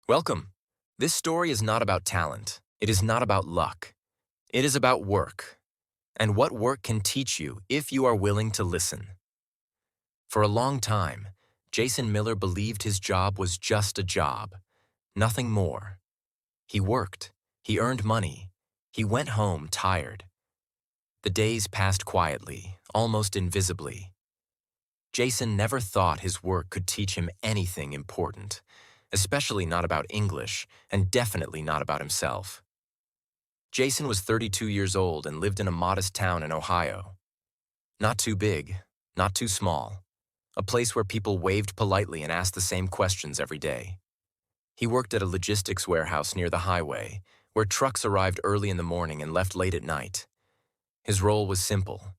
Welcome. This story is not about talent. It is not about luck. It is about work, and what work can teach you if you are willing to listen. For a long time, Jason Miller believed his job was just a job, nothing more. He worked, he earned money, he went home tired. The days passed quietly, almost invisibly. Jason never thought his work could teach him anything important, especially not about English, and definitely not about himself. Jason was 32 years old and lived in a modest town in Ohio. Not too big, not too small. A place where people waved politely and asked the same questions every day. He worked at a logistics warehouse near the highway, where trucks arrived early in the morning and left late at night. His role was simple: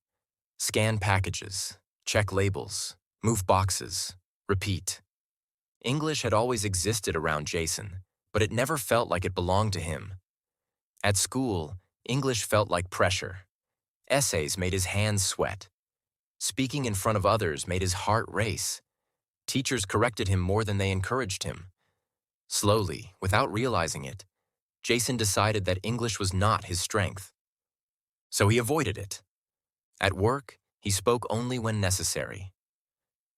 scan packages, check labels, move boxes, repeat. English had always existed around Jason, but it never felt like it belonged to him. At school, English felt like pressure. Essays made his hands sweat. Speaking in front of others made his heart race. Teachers corrected him more than they encouraged him. Slowly, without realizing it, Jason decided that English was not his strength. So he avoided it. At work, he spoke only when necessary.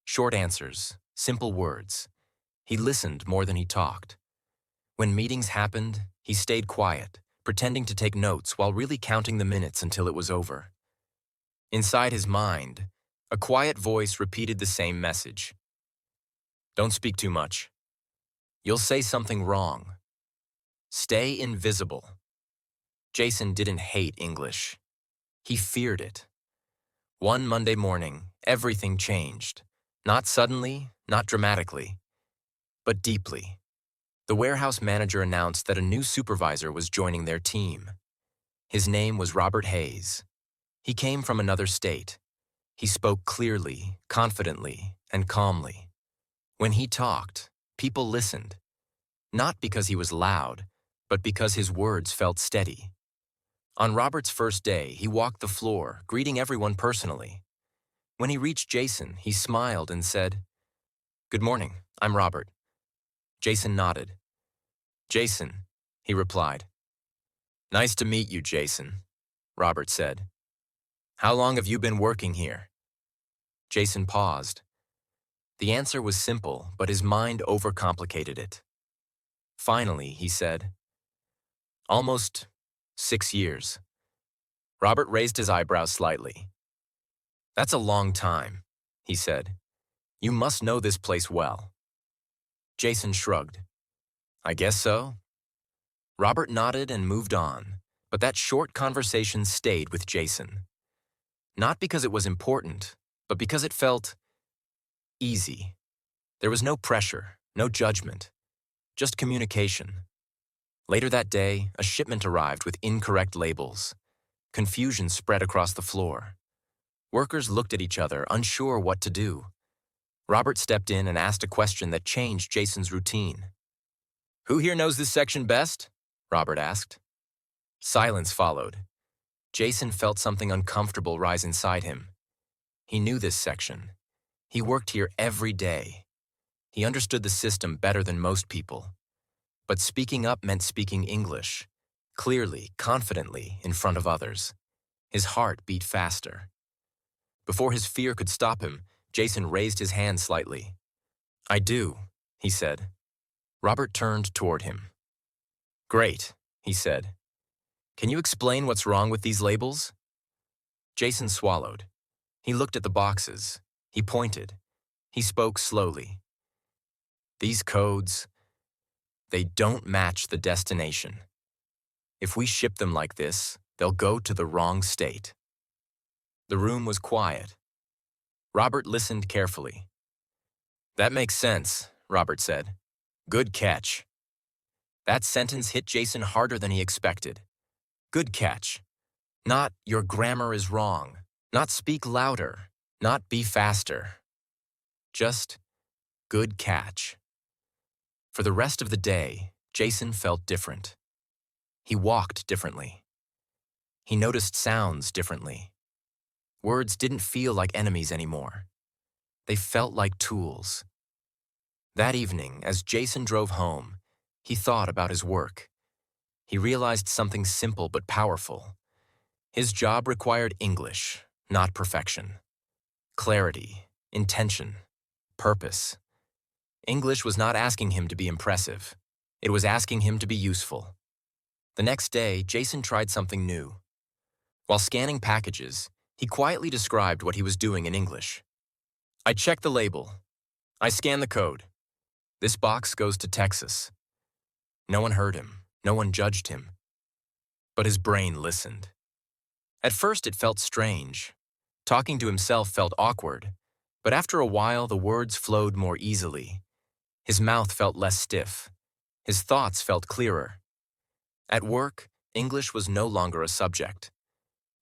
Short answers, simple words. He listened more than he talked. When meetings happened, he stayed quiet, pretending to take notes while really counting the minutes until it was over. Inside his mind, a quiet voice repeated the same message. Don't speak too much. You'll say something wrong. Stay invisible. Jason didn't hate English. He feared it. One Monday morning, everything changed. Not suddenly, not dramatically, but deeply. The warehouse manager announced that a new supervisor was joining their team. His name was Robert Hayes. He came from another state. He spoke clearly, confidently, and calmly. When he talked, people listened. Not because he was loud, but because his words felt steady. On Robert's first day, he walked the floor, greeting everyone personally. When he reached Jason, he smiled and said, "Good morning, I'm Robert." Jason nodded. "Jason," he replied. "Nice to meet you, Jason," Robert said. "How long have you been working here?" Jason paused. The answer was simple, but his mind overcomplicated it. Finally, he said, "Almost 6 years." Robert raised his eyebrows slightly. "That's a long time," he said. "You must know this place well." Jason shrugged. "I guess so." Robert nodded and moved on, but that short conversation stayed with Jason. Not because it was important, but because it felt easy. There was no pressure, no judgment, just communication. Later that day, a shipment arrived with incorrect labels. Confusion spread across the floor. Workers looked at each other, unsure what to do. Robert stepped in and asked a question that changed Jason's routine. "Who here knows this section best?" Robert asked. Silence followed. Jason felt something uncomfortable rise inside him. He knew this section. He worked here every day. He understood the system better than most people. But speaking up meant speaking English, clearly, confidently, in front of others. His heart beat faster. Before his fear could stop him, Jason raised his hand slightly. "I do," he said. Robert turned toward him. "Great," he said. "Can you explain what's wrong with these labels?" Jason swallowed. He looked at the boxes. He pointed. He spoke slowly. "These codes, they don't match the destination. If we ship them like this, they'll go to the wrong state." The room was quiet. Robert listened carefully. "That makes sense," Robert said. "Good catch." That sentence hit Jason harder than he expected. Good catch. Not "your grammar is wrong," not "speak louder," not "be faster." Just good catch. For the rest of the day, Jason felt different. He walked differently. He noticed sounds differently. Words didn't feel like enemies anymore. They felt like tools. That evening, as Jason drove home, He thought about his work. He realized something simple but powerful. His job required English, not perfection. Clarity, intention, purpose. English was not asking him to be impressive. It was asking him to be useful. The next day, Jason tried something new. While scanning packages, he quietly described what he was doing in English. I check the label. I scan the code. This box goes to Texas. No one heard him. No one judged him. But his brain listened. At first, it felt strange. Talking to himself felt awkward. But after a while, the words flowed more easily. His mouth felt less stiff. His thoughts felt clearer. At work, English was no longer a subject.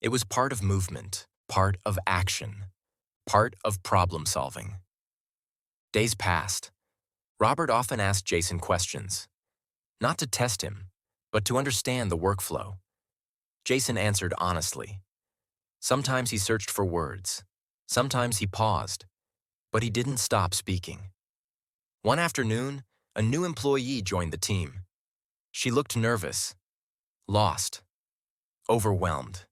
It was part of movement, part of action, part of problem solving. Days passed. Robert often asked Jason questions, not to test him, but to understand the workflow. Jason answered honestly. Sometimes he searched for words. Sometimes he paused, but he didn't stop speaking. One afternoon, a new employee joined the team. She looked nervous, lost, overwhelmed.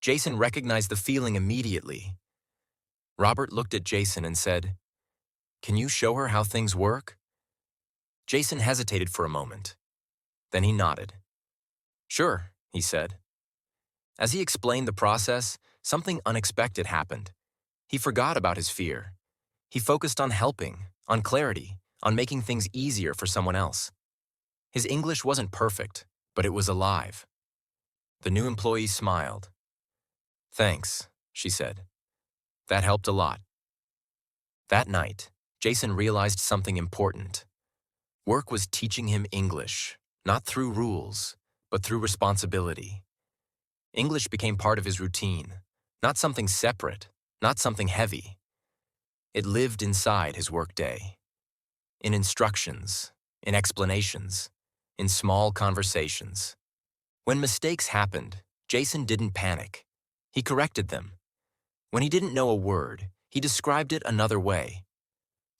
Jason recognized the feeling immediately. Robert looked at Jason and said, "Can you show her how things work?" Jason hesitated for a moment. Then he nodded. "Sure," he said. As he explained the process, something unexpected happened. He forgot about his fear. He focused on helping, on clarity, on making things easier for someone else. His English wasn't perfect, but it was alive. The new employee smiled. "Thanks," she said. "That helped a lot." That night, Jason realized something important. Work was teaching him English, not through rules, but through responsibility. English became part of his routine, not something separate, not something heavy. It lived inside his workday, in instructions, in explanations, in small conversations. When mistakes happened, Jason didn't panic. He corrected them. When he didn't know a word, he described it another way.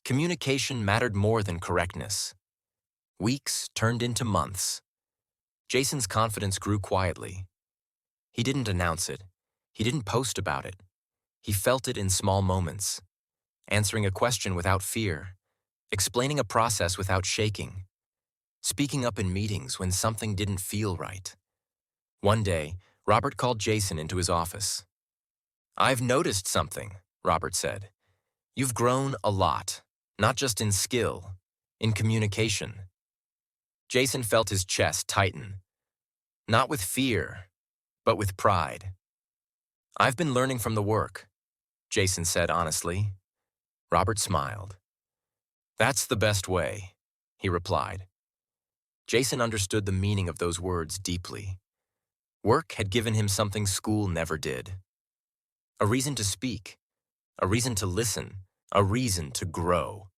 Communication mattered more than correctness. Weeks turned into months. Jason's confidence grew quietly. He didn't announce it. He didn't post about it. He felt it in small moments. Answering a question without fear. Explaining a process without shaking. Speaking up in meetings when something didn't feel right. One day, Robert called Jason into his office. "I've noticed something," Robert said. "You've grown a lot, not just in skill, in communication." Jason felt his chest tighten, not with fear, but with pride. "I've been learning from the work," Jason said honestly. Robert smiled. "That's the best way," he replied. Jason understood the meaning of those words deeply. Work had given him something school never did. A reason to speak, a reason to listen, a reason to grow.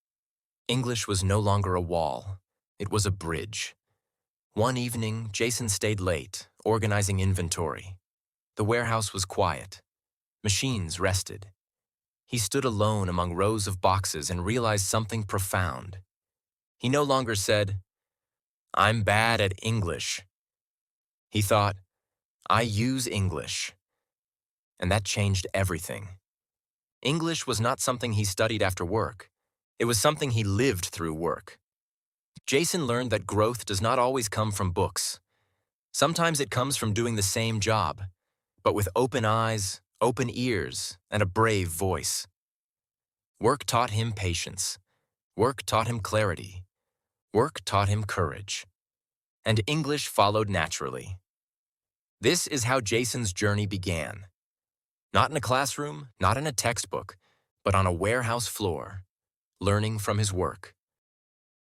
English was no longer a wall. It was a bridge. One evening, Jason stayed late, organizing inventory. The warehouse was quiet. Machines rested. He stood alone among rows of boxes and realized something profound. He no longer said, "I'm bad at English." He thought, "I use English." And that changed everything. English was not something he studied after work. It was something he lived through work. Jason learned that growth does not always come from books. Sometimes it comes from doing the same job, but with open eyes, open ears, and a brave voice. Work taught him patience. Work taught him clarity. Work taught him courage. And English followed naturally. This is how Jason's journey began. Not in a classroom, not in a textbook, but on a warehouse floor, learning from his work.